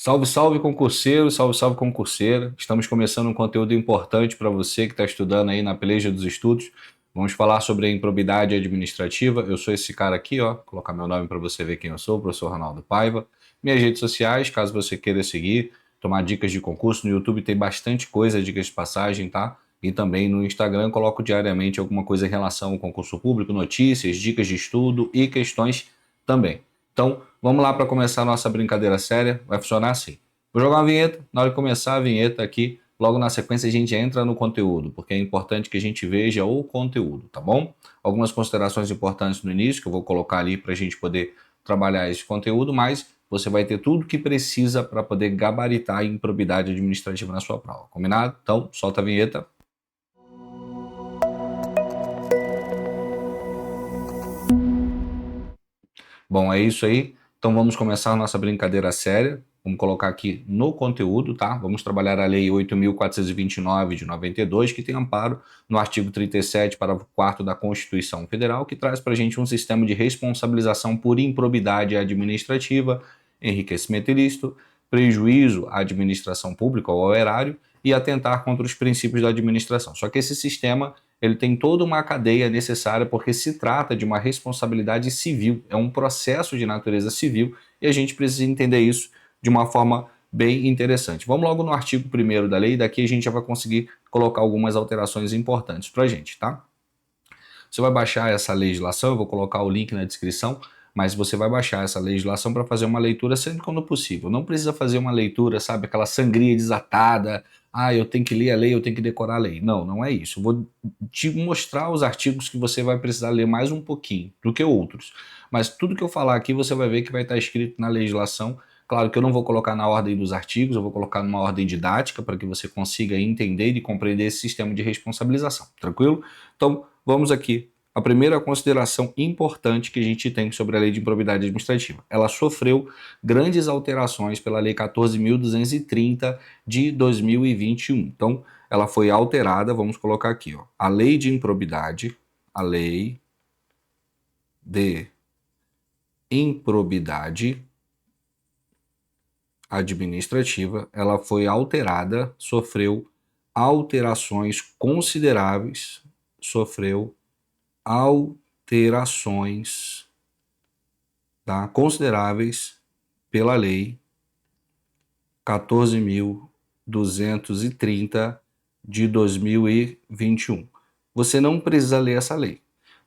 Salve, salve concurseiro, salve, salve concurseira. Estamos começando um conteúdo importante para você que está estudando aí na peleja dos estudos. Vamos falar sobre a improbidade administrativa. Eu sou esse cara aqui, ó. Vou colocar meu nome para você ver quem eu sou, o professor Ronaldo Paiva. Minhas redes sociais, caso você queira seguir, tomar dicas de concurso. No YouTube tem bastante coisa, dicas de passagem, tá? E também no Instagram eu coloco diariamente alguma coisa em relação ao concurso público, notícias, dicas de estudo e questões também. Então, vamos lá para começar a nossa brincadeira séria. Vai funcionar assim. Vou jogar uma vinheta. Na hora de começar a vinheta aqui, logo na sequência a gente entra no conteúdo, porque é importante que a gente veja o conteúdo, tá bom? Algumas considerações importantes no início, que eu vou colocar ali para a gente poder trabalhar esse conteúdo, mas você vai ter tudo que precisa para poder gabaritar a improbidade administrativa na sua prova. Combinado? Então, solta a vinheta. Bom, é isso aí. Então vamos começar a nossa brincadeira séria. Vamos colocar aqui no conteúdo, tá? Vamos trabalhar a Lei 8.429 de 92, que tem amparo no artigo 37, parágrafo 4º da Constituição Federal, que traz para a gente um sistema de responsabilização por improbidade administrativa, enriquecimento ilícito, prejuízo à administração pública ou ao erário e atentar contra os princípios da administração. Só que esse sistema ele tem toda uma cadeia necessária porque se trata de uma responsabilidade civil, é um processo de natureza civil e a gente precisa entender isso de uma forma bem interessante. Vamos logo no artigo 1º da lei, daqui a gente já vai conseguir colocar algumas alterações importantes para a gente, tá? Você vai baixar essa legislação, eu vou colocar o link na descrição, mas você vai baixar essa legislação para fazer uma leitura sempre quando possível. Não precisa fazer uma leitura, sabe, aquela sangria desatada, eu tenho que ler a lei, eu tenho que decorar a lei. Não, não é isso. Eu vou te mostrar os artigos que você vai precisar ler mais um pouquinho do que outros. Mas tudo que eu falar aqui você vai ver que vai estar escrito na legislação. Claro que eu não vou colocar na ordem dos artigos, eu vou colocar numa ordem didática para que você consiga entender e compreender esse sistema de responsabilização. Tranquilo? Então, vamos aqui. A primeira consideração importante que a gente tem sobre a Lei de Improbidade Administrativa. Ela sofreu grandes alterações pela Lei 14.230 de 2021. Então, ela foi alterada, vamos colocar aqui, ó, a Lei de Improbidade, a Lei de Improbidade Administrativa, ela foi alterada, sofreu alterações consideráveis, consideráveis pela Lei 14.230 de 2021. Você não precisa ler essa lei.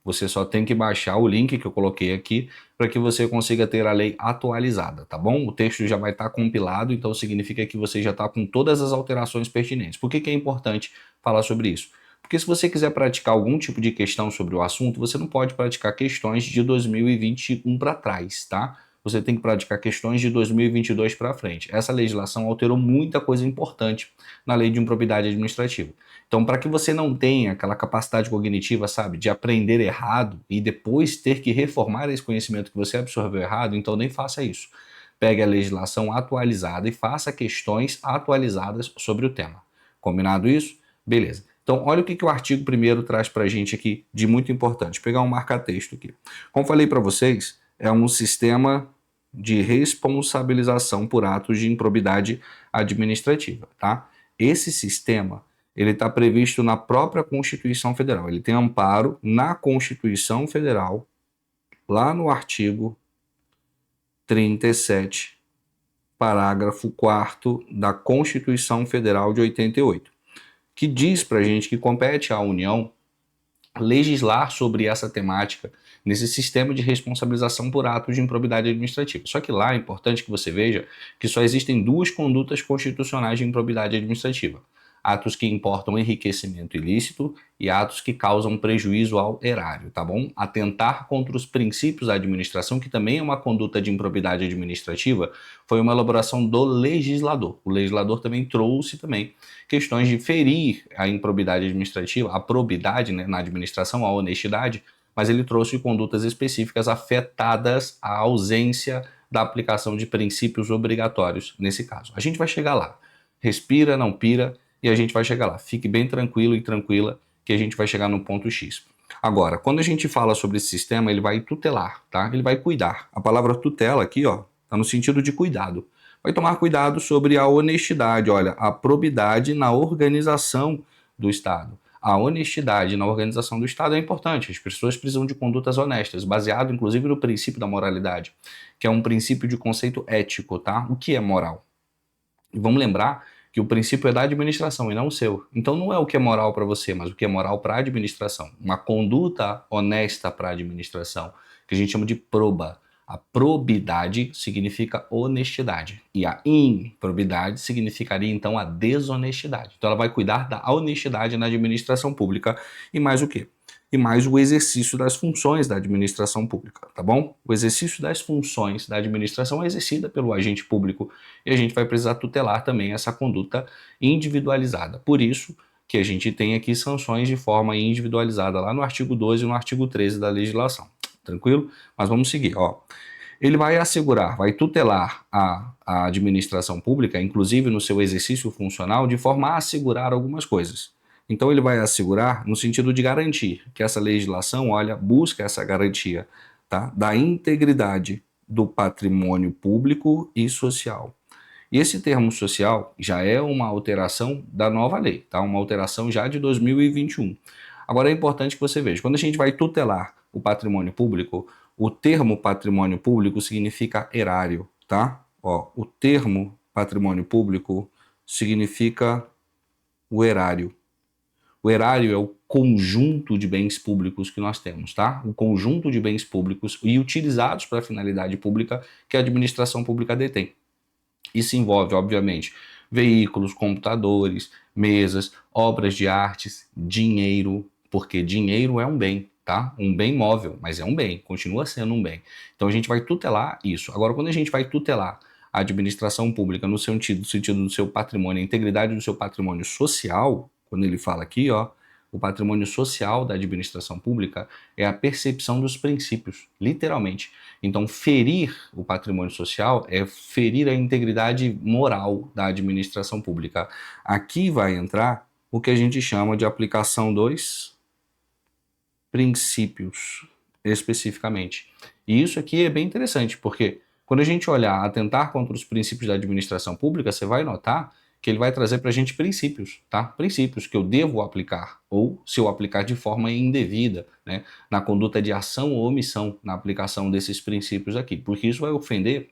Você só tem que baixar o link que eu coloquei aqui para que você consiga ter a lei atualizada, tá bom? O texto já vai estar compilado, então significa que você já está com todas as alterações pertinentes. Por que é importante falar sobre isso? Porque se você quiser praticar algum tipo de questão sobre o assunto, você não pode praticar questões de 2021 para trás, tá? Você tem que praticar questões de 2022 para frente. Essa legislação alterou muita coisa importante na lei de improbidade administrativa. Então, para que você não tenha aquela capacidade cognitiva, sabe, de aprender errado e depois ter que reformar esse conhecimento que você absorveu errado, então nem faça isso. Pegue a legislação atualizada e faça questões atualizadas sobre o tema. Combinado isso? Beleza. Então, olha o que o artigo 1º traz para a gente aqui de muito importante. Vou pegar um marca-texto aqui. Como falei para vocês, é um sistema de responsabilização por atos de improbidade administrativa, tá? Esse sistema, ele está previsto na própria Constituição Federal. Ele tem amparo na Constituição Federal, lá no artigo 37, parágrafo 4º da Constituição Federal de 88, que diz para a gente que compete à União legislar sobre essa temática nesse sistema de responsabilização por atos de improbidade administrativa. Só que lá é importante que você veja que só existem duas condutas constitucionais de improbidade administrativa: atos que importam enriquecimento ilícito e atos que causam prejuízo ao erário, tá bom? Atentar contra os princípios da administração, que também é uma conduta de improbidade administrativa, foi uma elaboração do legislador. O legislador também trouxe questões de ferir a improbidade administrativa, a probidade, né, na administração, a honestidade, mas ele trouxe condutas específicas afetadas à ausência da aplicação de princípios obrigatórios nesse caso. A gente vai chegar lá. Respira, não pira, e a gente vai chegar lá. Fique bem tranquilo e tranquila que a gente vai chegar no ponto X. Agora, quando a gente fala sobre esse sistema, ele vai tutelar, tá? Ele vai cuidar. A palavra tutela aqui, ó, tá no sentido de cuidado. Vai tomar cuidado sobre a honestidade, olha, a probidade na organização do Estado. A honestidade na organização do Estado é importante, as pessoas precisam de condutas honestas, baseado inclusive no princípio da moralidade, que é um princípio de conceito ético, tá? O que é moral? E vamos lembrar que o princípio é da administração e não o seu. Então não é o que é moral para você, mas o que é moral para a administração. Uma conduta honesta para a administração, que a gente chama de proba. A probidade significa honestidade e a improbidade significaria então a desonestidade. Então ela vai cuidar da honestidade na administração pública e mais o quê? E mais o exercício das funções da administração pública, tá bom? O exercício das funções da administração é exercida pelo agente público e a gente vai precisar tutelar também essa conduta individualizada. Por isso que a gente tem aqui sanções de forma individualizada lá no artigo 12 e no artigo 13 da legislação. Tranquilo? Mas vamos seguir, ó. Ele vai assegurar, vai tutelar a administração pública, inclusive no seu exercício funcional, de forma a assegurar algumas coisas. Então ele vai assegurar no sentido de garantir que essa legislação, olha, busca essa garantia, tá, da integridade do patrimônio público e social. E esse termo social já é uma alteração da nova lei, tá? Uma alteração já de 2021. Agora é importante que você veja, quando a gente vai tutelar o patrimônio público, o termo patrimônio público significa erário, tá? Ó, o termo patrimônio público significa o erário. O erário é o conjunto de bens públicos que nós temos, tá? O conjunto de bens públicos e utilizados para finalidade pública que a administração pública detém. Isso envolve, obviamente, veículos, computadores, mesas, obras de artes, dinheiro, porque dinheiro é um bem, tá? Um bem móvel, mas é um bem, continua sendo um bem. Então a gente vai tutelar isso. Agora, quando a gente vai tutelar a administração pública no sentido do seu patrimônio, a integridade do seu patrimônio social, quando ele fala aqui, ó, o patrimônio social da administração pública é a percepção dos princípios, literalmente. Então, ferir o patrimônio social é ferir a integridade moral da administração pública. Aqui vai entrar o que a gente chama de aplicação dos princípios, especificamente. E isso aqui é bem interessante, porque quando a gente olhar atentar contra os princípios da administração pública, você vai notar que ele vai trazer para a gente princípios, tá? Princípios que eu devo aplicar, ou se eu aplicar de forma indevida, né? Na conduta de ação ou omissão na aplicação desses princípios aqui, porque isso vai ofender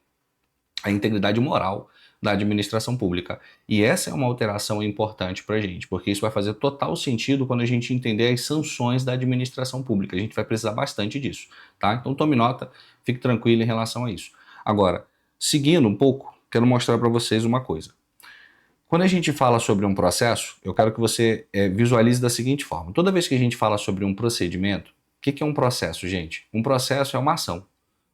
a integridade moral da administração pública. E essa é uma alteração importante para a gente, porque isso vai fazer total sentido quando a gente entender as sanções da administração pública. A gente vai precisar bastante disso, tá? Então tome nota, fique tranquilo em relação a isso. Agora, seguindo um pouco, quero mostrar para vocês uma coisa. Quando a gente fala sobre um processo, eu quero que você visualize da seguinte forma. Toda vez que a gente fala sobre um procedimento, o que é um processo, gente? Um processo é uma ação.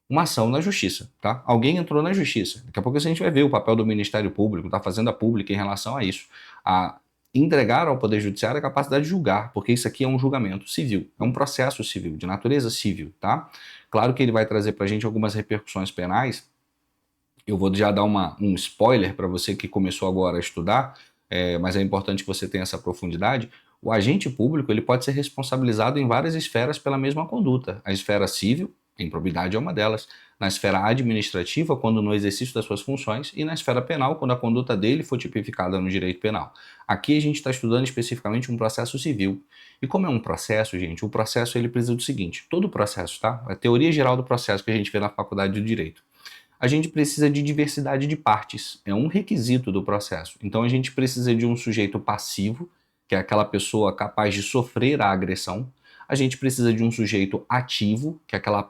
Uma ação na justiça, tá? Alguém entrou na justiça. Daqui a pouco a gente vai ver o papel do Ministério Público, da Fazenda Pública em relação a isso. A entregar ao Poder Judiciário a capacidade de julgar, porque isso aqui é um julgamento civil, é um processo civil, de natureza civil, tá? Claro que ele vai trazer pra gente algumas repercussões penais. Eu vou já dar um spoiler para você que começou agora a estudar, mas é importante que você tenha essa profundidade. O agente público ele pode ser responsabilizado em várias esferas pela mesma conduta. A esfera civil, a improbidade é uma delas. Na esfera administrativa, quando no exercício das suas funções. E na esfera penal, quando a conduta dele for tipificada no direito penal. Aqui a gente está estudando especificamente um processo civil. E como é um processo, gente, o processo ele precisa do seguinte. Todo processo, tá? A teoria geral do processo que a gente vê na faculdade de Direito. A gente precisa de diversidade de partes, é um requisito do processo. Então a gente precisa de um sujeito passivo, que é aquela pessoa capaz de sofrer a agressão. A gente precisa de um sujeito ativo, que é aquela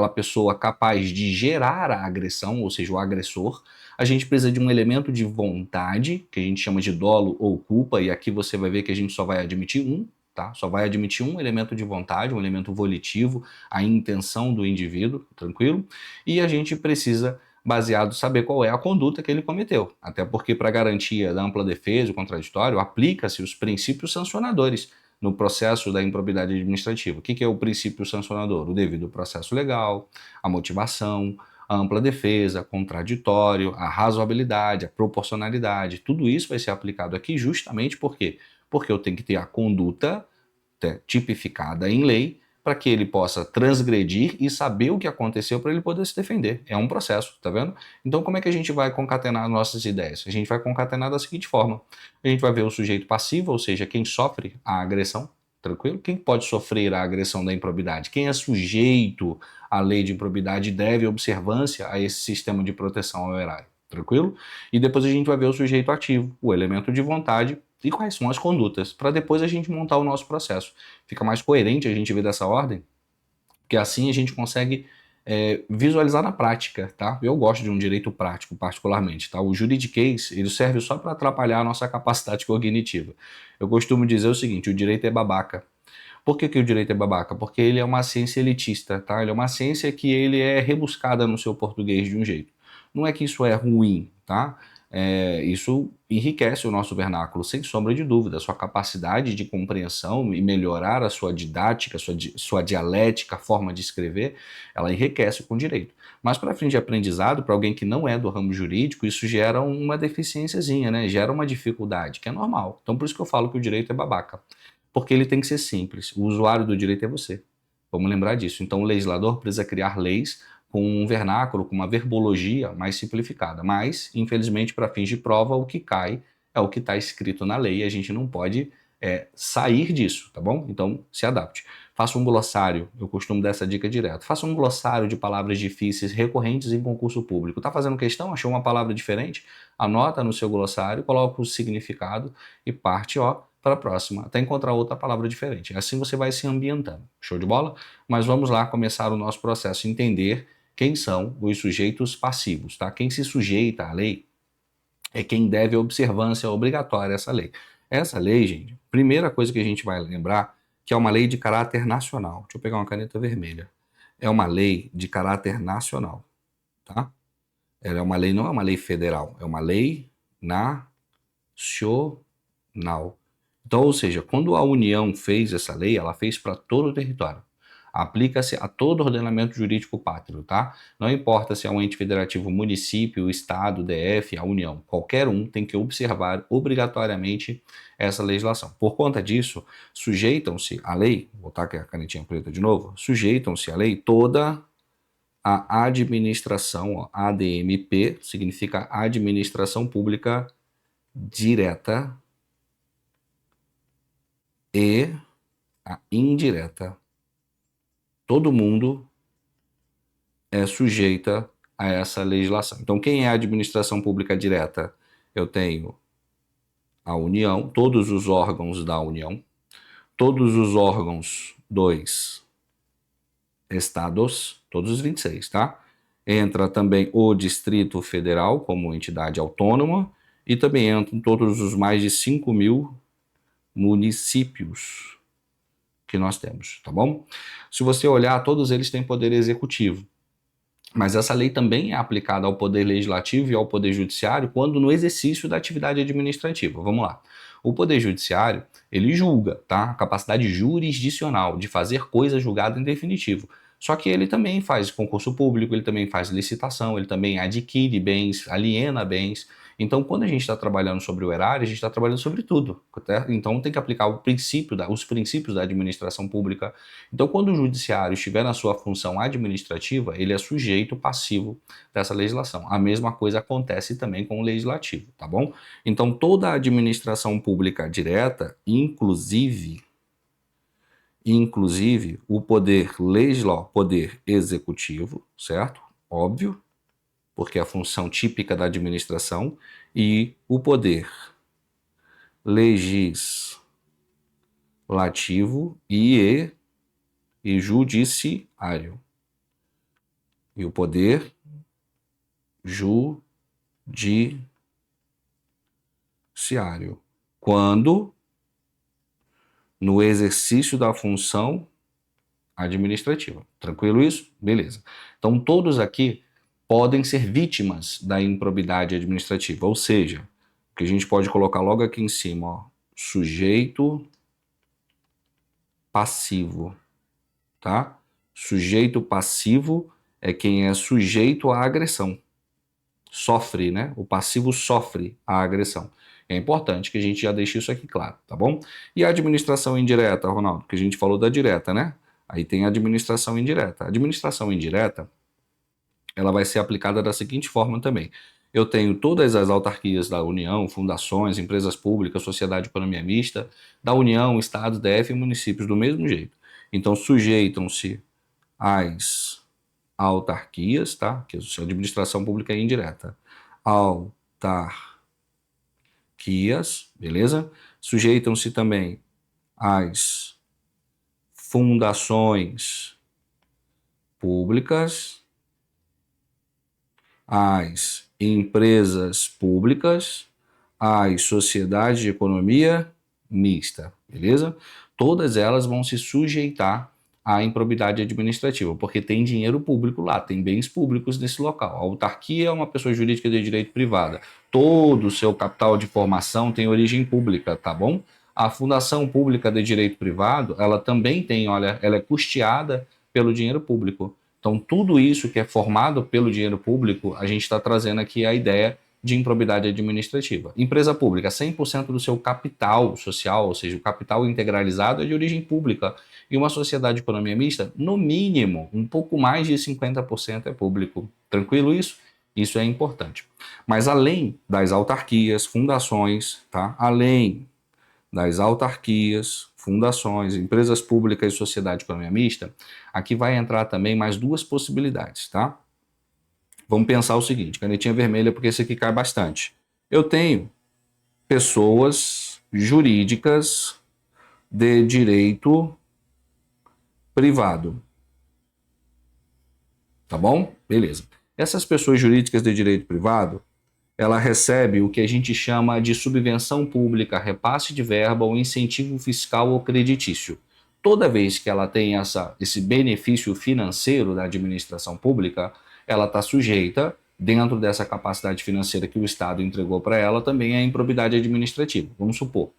pessoa capaz de gerar a agressão, ou seja, o agressor. A gente precisa de um elemento de vontade, que a gente chama de dolo ou culpa, e aqui você vai ver que a gente só vai admitir um, tá? Só vai admitir um elemento de vontade, um elemento volitivo, a intenção do indivíduo, tranquilo? E a gente precisa, baseado, saber qual é a conduta que ele cometeu. Até porque, para garantia da ampla defesa, o contraditório, aplica-se os princípios sancionadores no processo da improbidade administrativa. O que é o princípio sancionador? O devido processo legal, a motivação, a ampla defesa, contraditório, a razoabilidade, a proporcionalidade. Tudo isso vai ser aplicado aqui justamente porque eu tenho que ter a conduta tipificada em lei para que ele possa transgredir e saber o que aconteceu para ele poder se defender. É um processo, tá vendo? Então, como é que a gente vai concatenar nossas ideias? A gente vai concatenar da seguinte forma: a gente vai ver o sujeito passivo, ou seja, quem sofre a agressão, tranquilo? Quem pode sofrer a agressão da improbidade? Quem é sujeito à lei de improbidade e deve observância a esse sistema de proteção ao erário, tranquilo? E depois a gente vai ver o sujeito ativo, o elemento de vontade e quais são as condutas, para depois a gente montar o nosso processo. Fica mais coerente a gente ver dessa ordem, porque assim a gente consegue visualizar na prática, tá? Eu gosto de um direito prático, particularmente, tá? O juridiquês, ele serve só para atrapalhar a nossa capacidade cognitiva. Eu costumo dizer o seguinte: o direito é babaca. Por que o direito é babaca? Porque ele é uma ciência elitista, tá? Ele é uma ciência que ele é rebuscada no seu português de um jeito. Não é que isso é ruim, tá? Isso enriquece o nosso vernáculo, sem sombra de dúvida. A sua capacidade de compreensão e melhorar a sua didática, sua dialética, a forma de escrever, ela enriquece com o direito. Mas para fim de aprendizado, para alguém que não é do ramo jurídico, isso gera uma deficiênciazinha, né? Gera uma dificuldade, que é normal. Então por isso que eu falo que o direito é babaca. Porque ele tem que ser simples. O usuário do direito é você. Vamos lembrar disso. Então o legislador precisa criar leis com um vernáculo, com uma verbologia mais simplificada. Mas, infelizmente, para fins de prova, o que cai é o que está escrito na lei e a gente não pode sair disso, tá bom? Então, se adapte. Faça um glossário, eu costumo dar essa dica direto. Faça um glossário de palavras difíceis recorrentes em concurso público. Tá fazendo questão? Achou uma palavra diferente? Anota no seu glossário, coloca o significado e parte, para a próxima, até encontrar outra palavra diferente. Assim você vai se ambientando. Show de bola? Mas vamos lá começar o nosso processo, entender quem são os sujeitos passivos, tá? Quem se sujeita à lei é quem deve observância obrigatória a essa lei. Essa lei, gente, primeira coisa que a gente vai lembrar, que é uma lei de caráter nacional. Deixa eu pegar uma caneta vermelha. É uma lei de caráter nacional, tá? Ela é uma lei, não é uma lei federal, é uma lei nacional. Então, ou seja, quando a União fez essa lei, ela fez para todo o território. Aplica-se a todo ordenamento jurídico pátrio, tá? Não importa se é um ente federativo, município, estado, DF, a União. Qualquer um tem que observar obrigatoriamente essa legislação. Por conta disso, sujeitam-se à lei, vou botar aqui a canetinha preta de novo, sujeitam-se à lei toda a administração, ADMP, significa Administração Pública Direta e a indireta. Todo mundo é sujeita a essa legislação. Então, quem é a administração pública direta? Eu tenho a União, todos os órgãos da União, todos os órgãos dos estados, todos os 26, tá? Entra também o Distrito Federal como entidade autônoma e também entram todos os mais de 5.000 municípios que nós temos, tá bom? Se você olhar, todos eles têm poder executivo. Mas essa lei também é aplicada ao poder legislativo e ao poder judiciário quando no exercício da atividade administrativa. Vamos lá. O poder judiciário, ele julga, tá? A capacidade jurisdicional de fazer coisa julgada em definitivo. Só que ele também faz concurso público, ele também faz licitação, ele também adquire bens, aliena bens. Então, quando a gente está trabalhando sobre o erário, a gente está trabalhando sobre tudo. Tá? Então, tem que aplicar os princípios da administração pública. Então, quando o judiciário estiver na sua função administrativa, ele é sujeito passivo dessa legislação. A mesma coisa acontece também com o legislativo, tá bom? Então, toda a administração pública direta, inclusive o poder poder executivo, certo? Óbvio, porque é a função típica da administração, e o poder legislativo e judiciário. E o poder judiciário. Quando no exercício da função administrativa. Tranquilo isso? Beleza. Então todos aqui podem ser vítimas da improbidade administrativa, ou seja, o que a gente pode colocar logo aqui em cima, sujeito passivo, tá? Sujeito passivo é quem é sujeito à agressão. Sofre, né? O passivo sofre a agressão. É importante que a gente já deixe isso aqui claro, tá bom? E a administração indireta, Ronaldo, que a gente falou da direta, né? Aí tem a administração indireta. A administração indireta, ela vai ser aplicada da seguinte forma também. Eu tenho todas as autarquias da União, fundações, empresas públicas, sociedade de economia mista, da União, Estados, DF e municípios do mesmo jeito. Então sujeitam-se às autarquias, tá? Que é a administração pública indireta. Autarquias, beleza? Sujeitam-se também às fundações públicas, às empresas públicas, às sociedades de economia mista, beleza? Todas elas vão se sujeitar à improbidade administrativa, porque tem dinheiro público lá, tem bens públicos nesse local. A autarquia é uma pessoa jurídica de direito privado. Todo o seu capital de formação tem origem pública, tá bom? A fundação pública de direito privado, ela também tem, olha, ela é custeada pelo dinheiro público. Então, tudo isso que é formado pelo dinheiro público, a gente está trazendo aqui a ideia de improbidade administrativa. Empresa pública, 100% do seu capital social, ou seja, o capital integralizado é de origem pública. E uma sociedade de economia mista, no mínimo, um pouco mais de 50% é público. Tranquilo isso? Isso é importante. Mas além das autarquias, fundações, tá? Além das autarquias, fundações, empresas públicas e sociedade de economia mista, aqui vai entrar também mais duas possibilidades, tá? Vamos pensar o seguinte, canetinha vermelha, porque esse aqui cai bastante. Eu tenho pessoas jurídicas de direito privado, tá bom? Beleza. Essas pessoas jurídicas de direito privado, ela recebe o que a gente chama de subvenção pública, repasse de verba ou incentivo fiscal ou creditício. Toda vez que ela tem esse benefício financeiro da administração pública, ela está sujeita, dentro dessa capacidade financeira que o Estado entregou para ela, também à improbidade administrativa. Vamos supor,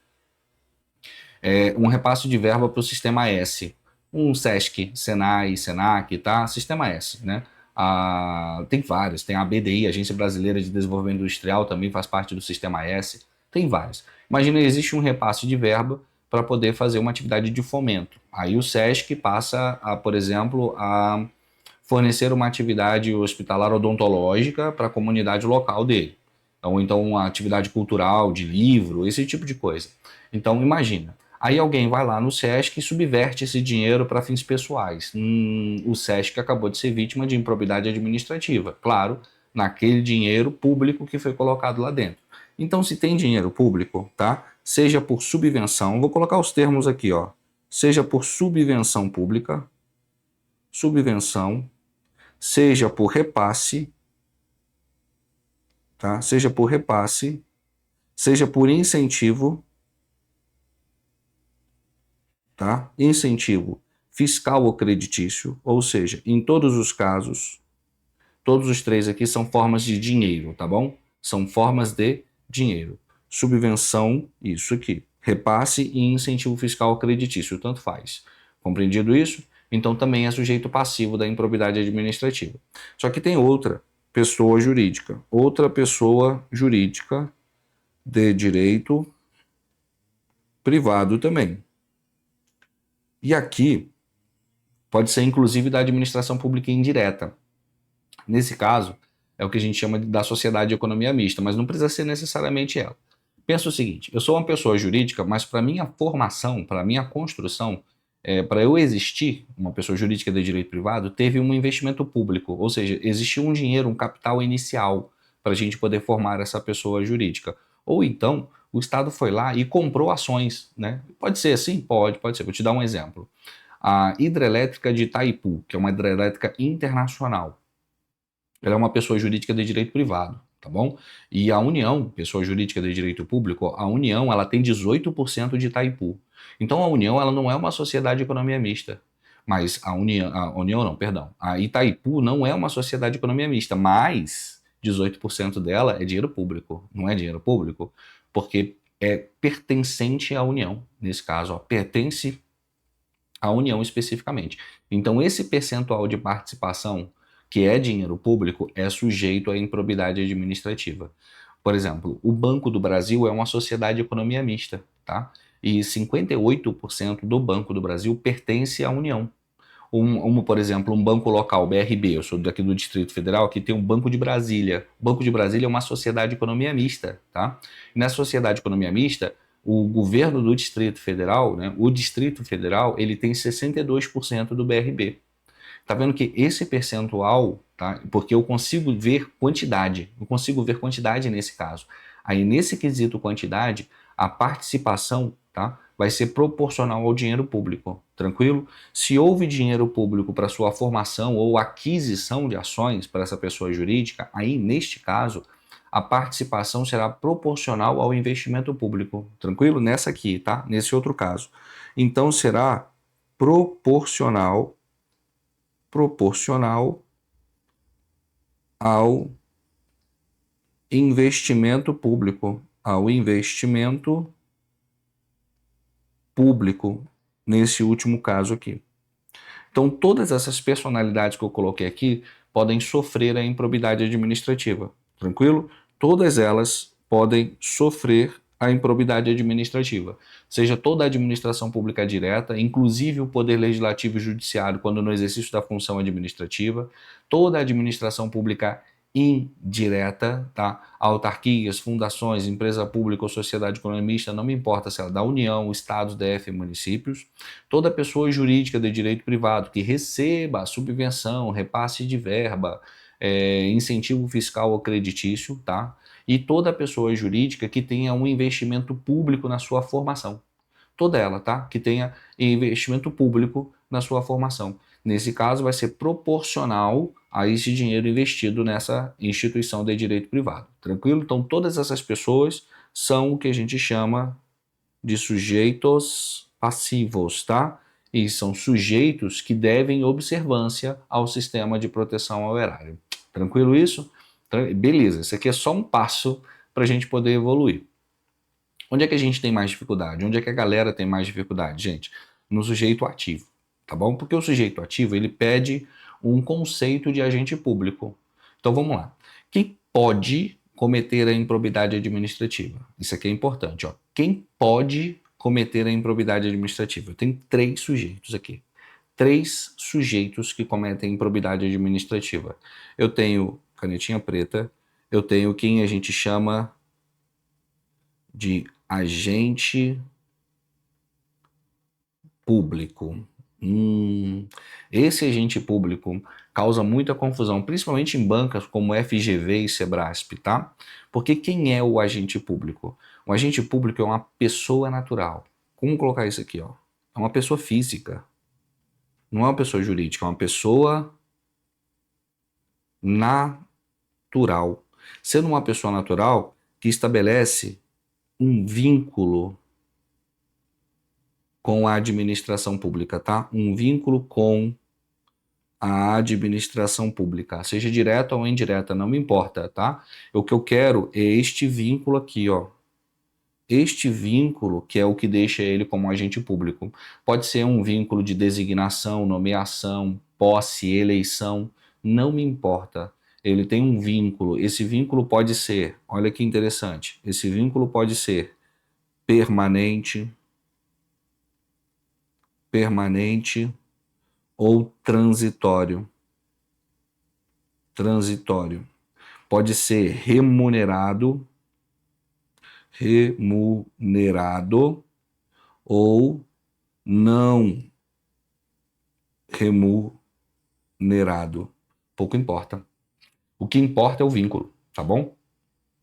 um repasse de verba para o Sistema S, um SESC, SENAI, SENAC, tá? Sistema S, né? Tem vários, tem a BDI, Agência Brasileira de Desenvolvimento Industrial, também faz parte do Sistema S, tem vários. Imagina, existe um repasse de verba para poder fazer uma atividade de fomento. Aí o SESC passa, por exemplo, a fornecer uma atividade hospitalar odontológica para a comunidade local dele. Ou então uma atividade cultural, de livro, esse tipo de coisa. Então imagina, aí alguém vai lá no SESC e subverte esse dinheiro para fins pessoais. O SESC acabou de ser vítima de improbidade administrativa, claro, naquele dinheiro público que foi colocado lá dentro. Então, se tem dinheiro público, tá? Seja por subvenção, vou colocar os termos aqui, ó. Seja por subvenção pública, subvenção, seja por repasse, tá? Seja por repasse, seja por incentivo, tá? Incentivo fiscal ou creditício, ou seja, em todos os casos, todos os três aqui são formas de dinheiro, tá bom? São formas de dinheiro. Subvenção, isso aqui. Repasse e incentivo fiscal ou creditício, tanto faz. Compreendido isso? Então também é sujeito passivo da improbidade administrativa. Só que tem outra pessoa jurídica de direito privado também. E aqui pode ser inclusive da administração pública indireta. Nesse caso, é o que a gente chama da sociedade de economia mista, mas não precisa ser necessariamente ela. Pensa o seguinte, eu sou uma pessoa jurídica, mas para minha formação, para minha construção, para eu existir, uma pessoa jurídica de direito privado, teve um investimento público, ou seja, existiu um dinheiro, um capital inicial para a gente poder formar essa pessoa jurídica. Ou então, o Estado foi lá e comprou ações, né? Pode ser assim? Pode ser. Vou te dar um exemplo. A hidrelétrica de Itaipu, que é uma hidrelétrica internacional, ela é uma pessoa jurídica de direito privado, tá bom? E a União, pessoa jurídica de direito público, a União, ela tem 18% de Itaipu. Então a União, ela não é uma sociedade de economia mista, mas a Itaipu não é uma sociedade de economia mista, mas 18% dela é dinheiro público, não é dinheiro público, porque é pertencente à União, nesse caso, ó, pertence à União especificamente. Então esse percentual de participação que é dinheiro público, é sujeito à improbidade administrativa. Por exemplo, o Banco do Brasil é uma sociedade de economia mista, tá? E 58% do Banco do Brasil pertence à União. Por exemplo, um banco local, BRB, eu sou daqui do Distrito Federal, que tem um Banco de Brasília. O Banco de Brasília é uma sociedade de economia mista, tá? E na sociedade de economia mista, o governo do Distrito Federal, né, o Distrito Federal, ele tem 62% do BRB. Tá vendo que esse percentual, tá? Porque eu consigo ver quantidade nesse caso. Aí nesse quesito quantidade, a participação, tá? Vai ser proporcional ao dinheiro público, tranquilo? Se houve dinheiro público para sua formação ou aquisição de ações para essa pessoa jurídica, aí neste caso, a participação será proporcional ao investimento público, tranquilo? Nessa aqui, tá? Nesse outro caso. Então será proporcional ao investimento público, nesse último caso aqui. Então, todas essas personalidades que eu coloquei aqui podem sofrer a improbidade administrativa, tranquilo? Todas elas podem sofrer a improbidade administrativa, seja toda a administração pública direta, inclusive o poder legislativo e judiciário quando no exercício da função administrativa, toda a administração pública indireta, tá? Autarquias, fundações, empresa pública ou sociedade economista, não me importa se ela é da União, Estados, DF, municípios, toda pessoa jurídica de direito privado que receba subvenção, repasse de verba, incentivo fiscal ou creditício, tá? E toda pessoa jurídica que tenha um investimento público na sua formação. Toda ela, tá? Que tenha investimento público na sua formação. Nesse caso, vai ser proporcional a esse dinheiro investido nessa instituição de direito privado. Tranquilo? Então, todas essas pessoas são o que a gente chama de sujeitos passivos, tá? E são sujeitos que devem observância ao sistema de proteção ao erário. Tranquilo isso? Beleza, isso aqui é só um passo para a gente poder evoluir. Onde é que a gente tem mais dificuldade? Onde é que a galera tem mais dificuldade, gente? No sujeito ativo, tá bom? Porque o sujeito ativo, ele pede um conceito de agente público. Então vamos lá. Quem pode cometer a improbidade administrativa? Isso aqui é importante, ó. Quem pode cometer a improbidade administrativa? Eu tenho 3 sujeitos aqui. 3 sujeitos que cometem improbidade administrativa. Eu tenho canetinha preta, eu tenho quem a gente chama de agente público. Esse agente público causa muita confusão, principalmente em bancas como FGV e Sebrasp, tá? Porque quem é o agente público? O agente público é uma pessoa natural. Como colocar isso aqui, ó? É uma pessoa física. Não é uma pessoa jurídica, é uma pessoa natural. Sendo uma pessoa natural que estabelece um vínculo com a administração pública, tá? Um vínculo com a administração pública, seja direta ou indireta, não me importa, tá? O que eu quero é este vínculo aqui, ó. Este vínculo que é o que deixa ele como agente público. Pode ser um vínculo de designação, nomeação, posse, eleição, não me importa. Ele tem um vínculo. Esse vínculo pode ser, olha que interessante, esse vínculo pode ser permanente ou transitório. Pode ser remunerado ou não remunerado. Pouco importa. O que importa é o vínculo, tá bom?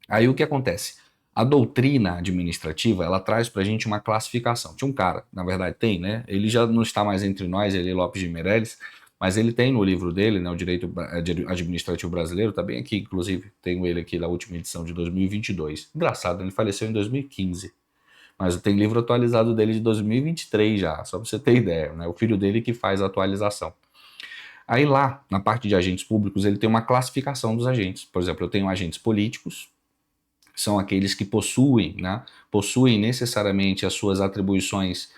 Aí o que acontece? A doutrina administrativa, ela traz pra gente uma classificação. Tinha um cara, na verdade tem, né? Ele já não está mais entre nós, ele é Lopes de Meirelles, mas ele tem no livro dele, né, o Direito Administrativo Brasileiro, tá bem aqui, inclusive, tenho ele aqui da última edição de 2022. Engraçado, ele faleceu em 2015, mas tem livro atualizado dele de 2023 já, só pra você ter ideia, né? O filho dele que faz a atualização. Aí lá, na parte de agentes públicos, ele tem uma classificação dos agentes. Por exemplo, eu tenho agentes políticos, são aqueles que possuem, né, possuem necessariamente as suas atribuições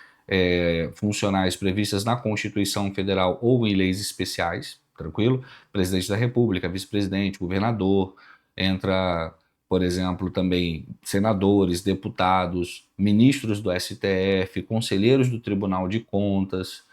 funcionais previstas na Constituição Federal ou em leis especiais, tranquilo? Presidente da República, vice-presidente, governador, entra, por exemplo, também senadores, deputados, ministros do STF, conselheiros do Tribunal de Contas,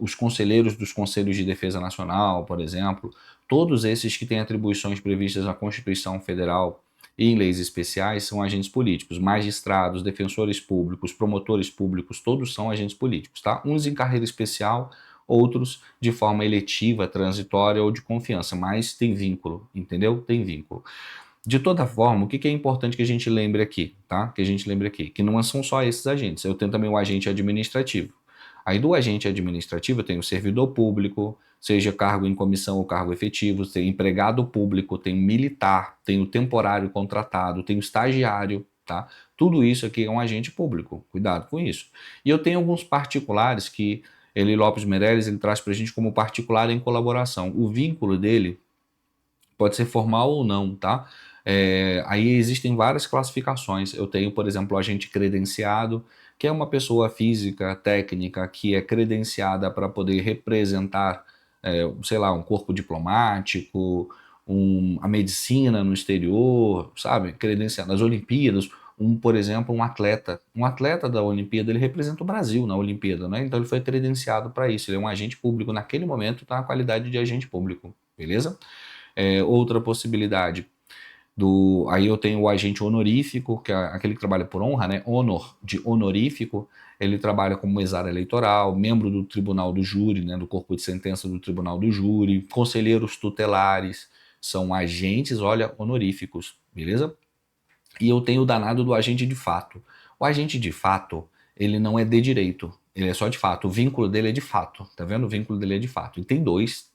os conselheiros dos Conselhos de Defesa Nacional, por exemplo, todos esses que têm atribuições previstas na Constituição Federal e em leis especiais são agentes políticos. Magistrados, defensores públicos, promotores públicos, todos são agentes políticos, tá? Uns em carreira especial, outros de forma eletiva, transitória ou de confiança, mas tem vínculo, entendeu? Tem vínculo. De toda forma, o que é importante que a gente lembre aqui, tá? Que a gente lembre aqui, que não são só esses agentes. Eu tenho também o agente administrativo. Aí do agente administrativo eu tenho o servidor público, seja cargo em comissão ou cargo efetivo, tem empregado público, tem militar, tem o temporário contratado, tem o estagiário, tá? Tudo isso aqui é um agente público, cuidado com isso. E eu tenho alguns particulares que Eli Lopes Meirelles ele traz para a gente como particular em colaboração. O vínculo dele pode ser formal ou não, tá? Aí existem várias classificações. Eu tenho, por exemplo, o agente credenciado, que é uma pessoa física, técnica, que é credenciada para poder representar, sei lá, um corpo diplomático, a medicina no exterior, sabe? Credenciado nas Olimpíadas. Por exemplo, um atleta. Um atleta da Olimpíada, ele representa o Brasil na Olimpíada, né? Então ele foi credenciado para isso. Ele é um agente público. Naquele momento, está na qualidade de agente público, beleza? Outra possibilidade aí eu tenho o agente honorífico, que é aquele que trabalha por honra, né? Honor de honorífico. Ele trabalha como mesário eleitoral, membro do tribunal do júri, né? Do corpo de sentença do tribunal do júri, conselheiros tutelares, são agentes, olha, honoríficos, beleza? E eu tenho o danado do agente de fato. O agente de fato, ele não é de direito, ele é só de fato. O vínculo dele é de fato, tá vendo? O vínculo dele é de fato. E tem dois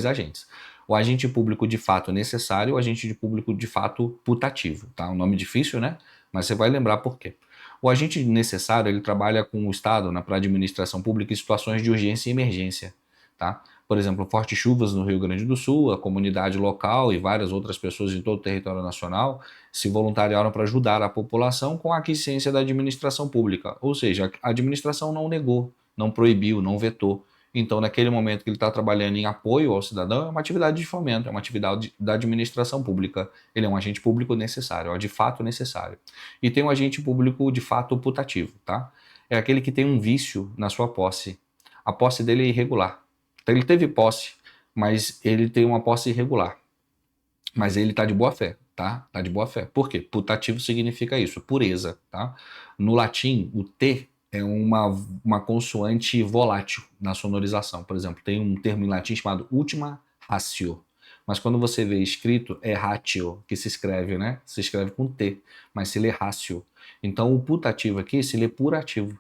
agentes. O agente público de fato necessário e o agente de público de fato putativo, tá? Um nome difícil, né? Mas você vai lembrar por quê. O agente necessário, ele trabalha com o Estado, né, para a administração pública em situações de urgência e emergência, tá? Por exemplo, fortes chuvas no Rio Grande do Sul, a comunidade local e várias outras pessoas em todo o território nacional se voluntariaram para ajudar a população com a aquiescência da administração pública. Ou seja, a administração não negou, não proibiu, não vetou. Então, naquele momento que ele está trabalhando em apoio ao cidadão, é uma atividade de fomento, é uma atividade da administração pública. Ele é um agente público necessário, é de fato necessário. E tem um agente público de fato putativo, tá? É aquele que tem um vício na sua posse. A posse dele é irregular. Então, ele teve posse, mas ele tem uma posse irregular. Mas ele está de boa fé, tá? Tá de boa fé. Por quê? Putativo significa isso, pureza, tá? No latim, o T é uma consoante volátil na sonorização. Por exemplo, tem um termo em latim chamado ultima ratio. Mas quando você vê escrito, é ratio, que se escreve, né? Se escreve com T, mas se lê ratio. Então, o putativo aqui se lê purativo.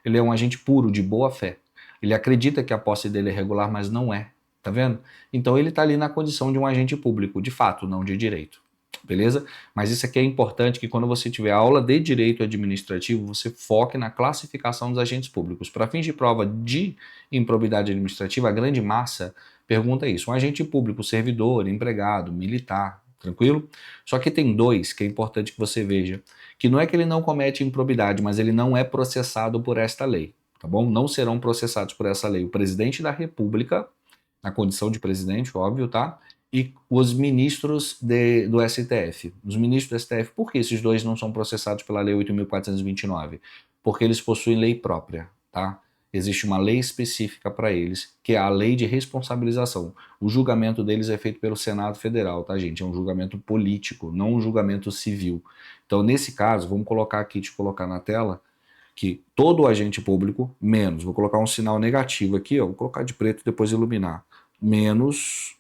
Ele é um agente puro, de boa fé. Ele acredita que a posse dele é regular, mas não é. Tá vendo? Então ele está ali na condição de um agente público, de fato, não de direito. Beleza? Mas isso aqui é importante que quando você tiver aula de direito administrativo, você foque na classificação dos agentes públicos. Para fins de prova de improbidade administrativa, a grande massa pergunta isso. Um agente público, servidor, empregado, militar, tranquilo? Só que tem dois que é importante que você veja, que não é que ele não comete improbidade, mas ele não é processado por esta lei, tá bom? Não serão processados por essa lei o presidente da República, na condição de presidente, óbvio, tá? E os ministros do STF. Os ministros do STF, por que esses dois não são processados pela Lei 8.429? Porque eles possuem lei própria, tá? Existe uma lei específica para eles, que é a lei de responsabilização. O julgamento deles é feito pelo Senado Federal, tá, gente? É um julgamento político, não um julgamento civil. Então, nesse caso, vamos colocar aqui, te colocar na tela, que todo agente público, menos, vou colocar um sinal negativo aqui, ó, vou colocar de preto e depois iluminar, menos,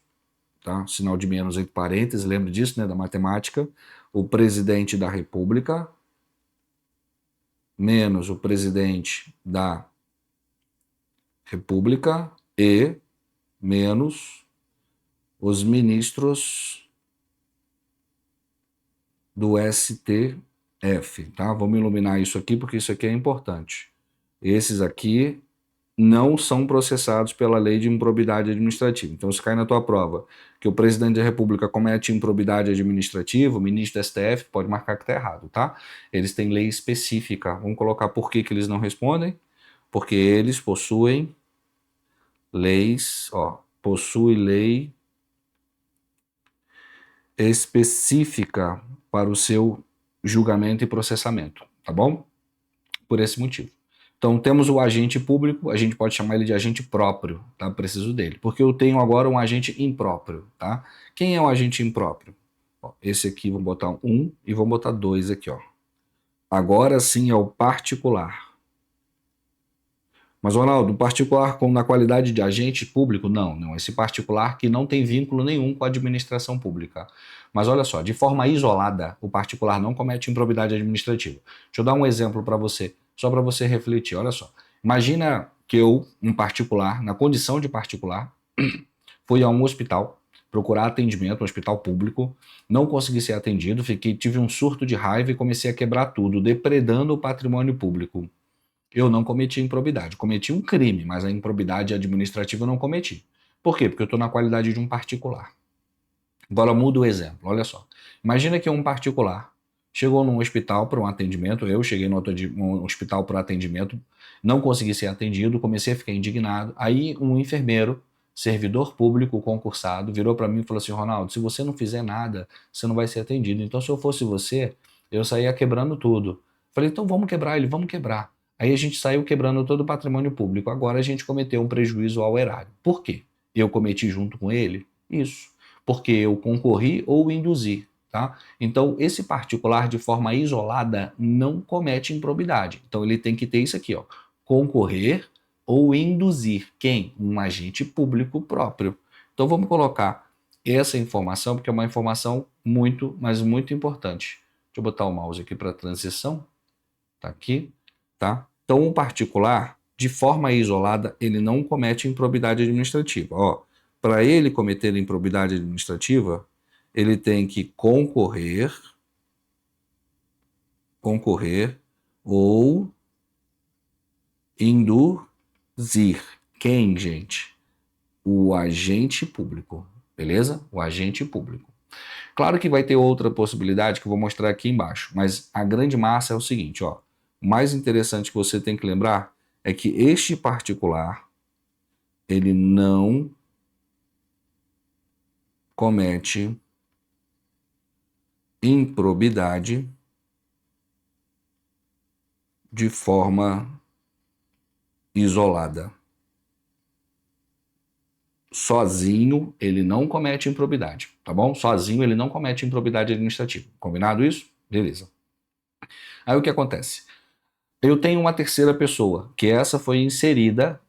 tá? Sinal de menos entre parênteses, lembre disso, né, da matemática, o presidente da República, menos o presidente da República e menos os ministros do STF, tá? Vamos iluminar isso aqui porque isso aqui é importante. Esses aqui não são processados pela lei de improbidade administrativa. Então, se cai na tua prova que o presidente da República comete improbidade administrativa, o ministro do STF pode marcar que está errado, tá? Eles têm lei específica. Vamos colocar por que eles não respondem? Porque eles possuem leis, ó, possui lei específica para o seu julgamento e processamento, tá bom? Por esse motivo. Então, temos o agente público, a gente pode chamar ele de agente próprio, tá? Preciso dele. Porque eu tenho agora um agente impróprio, tá? Quem é o agente impróprio? Ó, esse aqui, vou botar um e vou botar 2 aqui, ó. Agora sim é o particular. Mas, Ronaldo, particular na qualidade de agente público? Não, não. Esse particular que não tem vínculo nenhum com a administração pública. Mas olha só, de forma isolada, o particular não comete improbidade administrativa. Deixa eu dar um exemplo para você, só para você refletir. Olha só. Imagina que eu, um particular, na condição de particular, fui a um hospital procurar atendimento, um hospital público, não consegui ser atendido, tive um surto de raiva e comecei a quebrar tudo, depredando o patrimônio público. Eu não cometi improbidade. Cometi um crime, mas a improbidade administrativa eu não cometi. Por quê? Porque eu estou na qualidade de um particular. Agora muda o exemplo, olha só. Imagina que um particular chegou num hospital para um atendimento, eu cheguei num hospital para atendimento, não consegui ser atendido, comecei a ficar indignado. Aí um enfermeiro, servidor público concursado, virou para mim e falou assim: Ronaldo, se você não fizer nada, você não vai ser atendido. Então, se eu fosse você, eu saía quebrando tudo. Falei: então vamos quebrar ele, vamos quebrar. Aí a gente saiu quebrando todo o patrimônio público. Agora a gente cometeu um prejuízo ao erário. Por quê? Eu cometi junto com ele? Isso. Porque eu concorri ou induzi. Tá? Então, esse particular, de forma isolada, não comete improbidade. Então, ele tem que ter isso aqui, ó, concorrer ou induzir. Quem? Um agente público próprio. Então, vamos colocar essa informação, porque é uma informação muito, mas muito importante. Deixa eu botar o mouse aqui para transição. Tá aqui, tá? Então, um particular, de forma isolada, ele não comete improbidade administrativa. Ó, para ele cometer improbidade administrativa, ele tem que concorrer ou induzir. Quem, gente? O agente público, beleza? O agente público. Claro que vai ter outra possibilidade que eu vou mostrar aqui embaixo, mas a grande massa é o seguinte, ó. O mais interessante que você tem que lembrar é que este particular, ele não comete improbidade de forma isolada. Sozinho, ele não comete improbidade, tá bom? Sozinho, ele não comete improbidade administrativa. Combinado isso? Beleza. Aí o que acontece? Eu tenho uma terceira pessoa, que essa foi inserida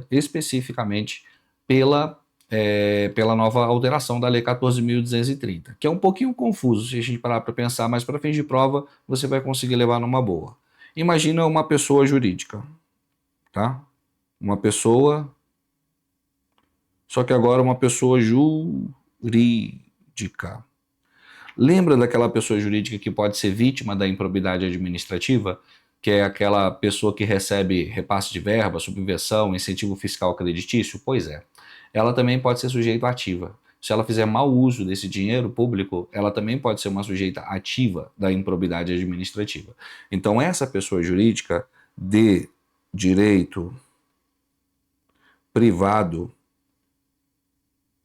especificamente pela nova alteração da Lei 14.230, que é um pouquinho confuso se a gente parar para pensar, mas para fins de prova você vai conseguir levar numa boa. Imagina uma pessoa jurídica, tá? Uma pessoa, só que agora uma pessoa jurídica. Lembra daquela pessoa jurídica que pode ser vítima da improbidade administrativa? Que é aquela pessoa que recebe repasse de verba, subvenção, incentivo fiscal creditício? Pois é. Ela também pode ser sujeito ativa. Se ela fizer mau uso desse dinheiro público, ela também pode ser uma sujeita ativa da improbidade administrativa. Então, essa pessoa jurídica de direito privado,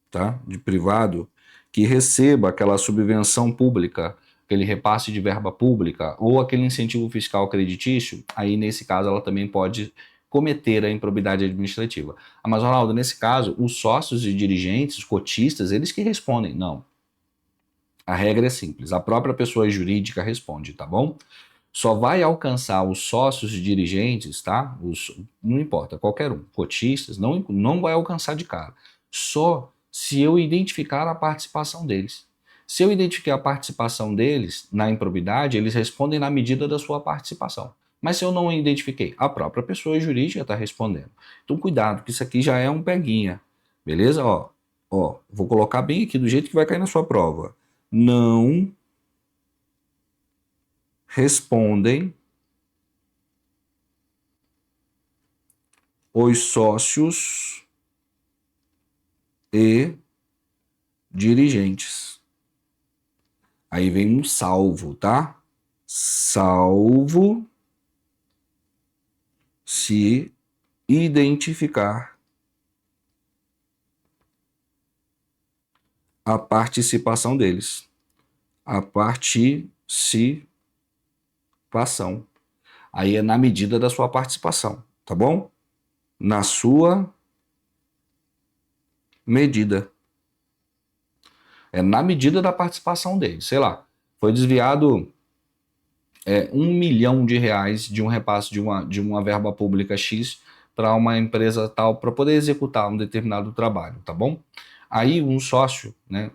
tá? De privado, que receba aquela subvenção pública, aquele repasse de verba pública ou aquele incentivo fiscal creditício, aí nesse caso ela também pode cometer a improbidade administrativa. Mas, Ronaldo, nesse caso, os sócios e dirigentes, os cotistas, eles que respondem. Não. A regra é simples, a própria pessoa jurídica responde, tá bom? Só vai alcançar os sócios e dirigentes, tá? Não importa, qualquer um, cotistas, não vai alcançar de cara. Só se eu identificar a participação deles. Se eu identificar a participação deles na improbidade, eles respondem na medida da sua participação. Mas se eu não identifiquei, a própria pessoa jurídica está respondendo. Então cuidado, que isso aqui já é um peguinha. Beleza? Vou colocar bem aqui do jeito que vai cair na sua prova. Não respondem os sócios e dirigentes. Aí vem um salvo, tá? Salvo se identificar a participação deles. A participação. Aí é na medida da sua participação, tá bom? Na sua medida. É na medida da participação dele. Sei lá, foi desviado R$ 1 milhão de um repasse de uma verba pública X para uma empresa tal para poder executar um determinado trabalho, tá bom? Aí um sócio, né,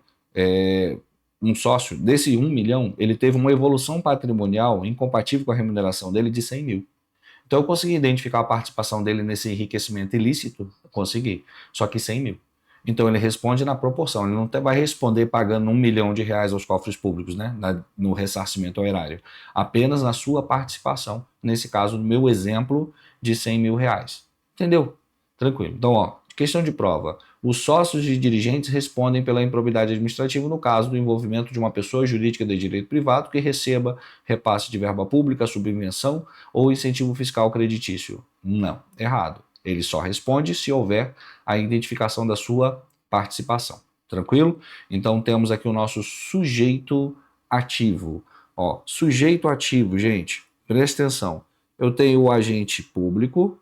um sócio desse 1 milhão, ele teve uma evolução patrimonial incompatível com a remuneração dele de 100 mil. Então eu consegui identificar a participação dele nesse enriquecimento ilícito, consegui, só que 100 mil. Então ele responde na proporção, ele não vai responder pagando R$ 1 milhão aos cofres públicos, né, no ressarcimento ao erário, apenas na sua participação, nesse caso, no meu exemplo, de R$ 100 mil. Entendeu? Tranquilo. Então, ó, questão de prova. Os sócios e dirigentes respondem pela improbidade administrativa no caso do envolvimento de uma pessoa jurídica de direito privado que receba repasse de verba pública, subvenção ou incentivo fiscal creditício. Não, errado. Ele só responde se houver a identificação da sua participação. Tranquilo? Então temos aqui o nosso sujeito ativo. Ó, sujeito ativo, gente, presta atenção. Eu tenho o agente público,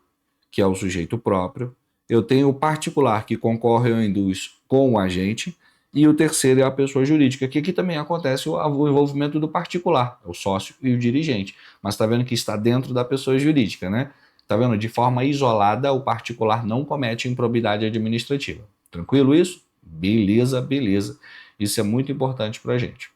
que é o sujeito próprio. Eu tenho o particular, que concorre ou induz com o agente. E o terceiro é a pessoa jurídica, que aqui também acontece o envolvimento do particular, o sócio e o dirigente. Mas está vendo que está dentro da pessoa jurídica, né? Está vendo? De forma isolada, o particular não comete improbidade administrativa. Tranquilo isso? Beleza, beleza. Isso é muito importante para a gente.